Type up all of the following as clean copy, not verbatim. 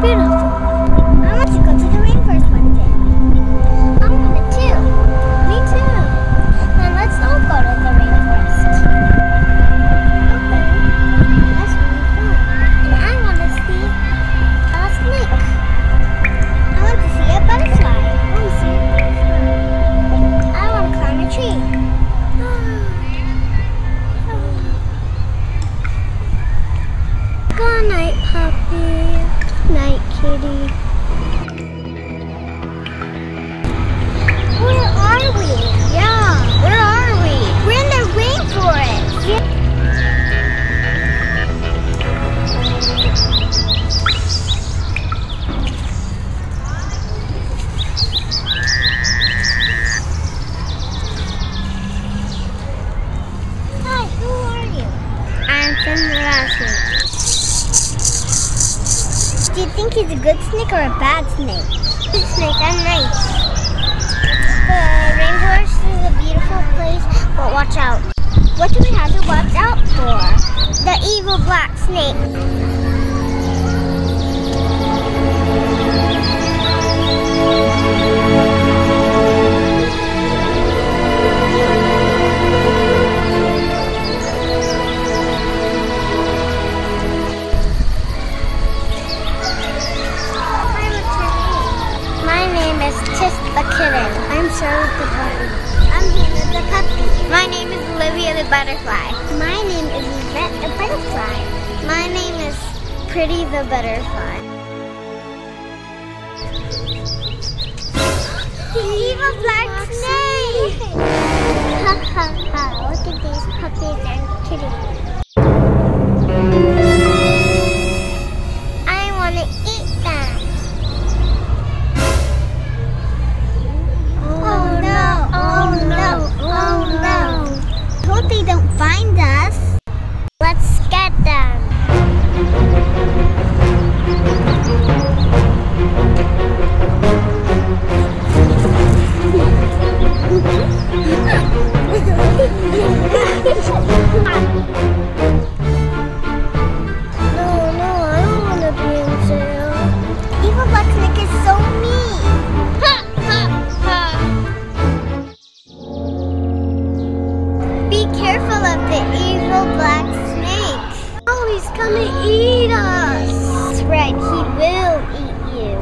beautiful. I want to go to the rainforest one day. I want it too. Me too. Then let's all go to the rainforest. Okay. That's really fun. And I want to see a snake. I want to see a butterfly. I want to see a butterfly. I want to climb a tree. Good night, puppy. Night, kitty. Where are we? Yeah, where are we? We're in the rainforest. Yeah. Hi, who are you? I'm Finn the Rattlesnake. Do you think he's a good snake or a bad snake? Good snake, I'm nice. The rainforest is a beautiful place, but watch out. What do we have to watch out for? The evil black snake. The kitten. I'm Charlotte the puppy. I'm Hannah the puppy. My name is Olivia the butterfly. My name is Yvette the butterfly. My name is Pretty the butterfly. The evil black snake! Ha ha ha, look at these puppies and kitties. I want to eat them. Oh no, oh no, oh no. Hope they don't find us. Let's get them. No, I don't want to be in jail. Evil Black Snake is so mean. Ha, ha, ha. Be careful of the evil black snake. Oh, he's gonna eat us. That's right, he will eat you.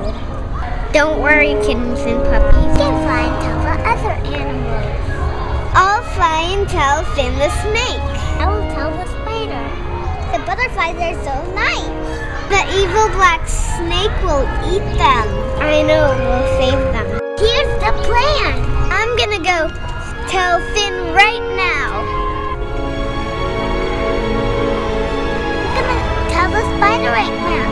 Don't worry, kittens and puppies. You can fly and tell the other animals. I'll fly and tell Finn the snake. I will tell the spider. The butterflies are so nice. The evil black snake will eat them. I know, we'll save them. Here's the plan. I'm gonna go tell Finn right now. I'm gonna tell the spider right now.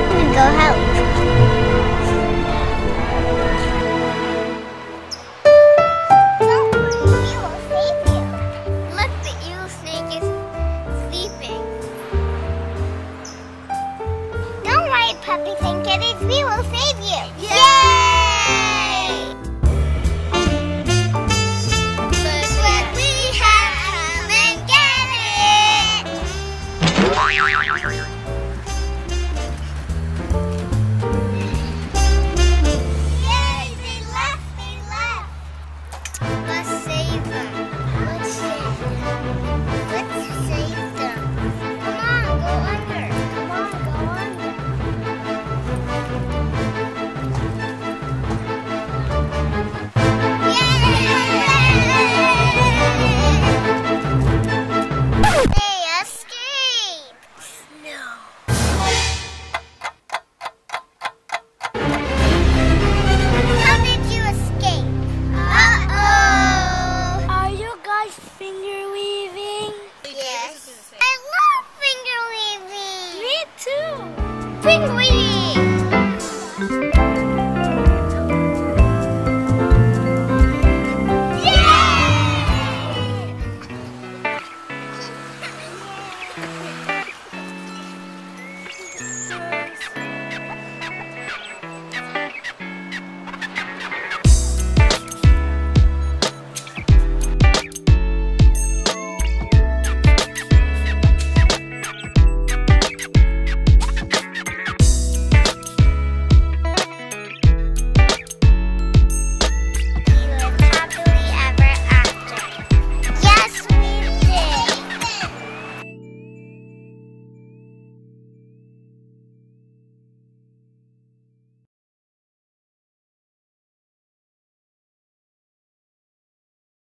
I'm gonna go help.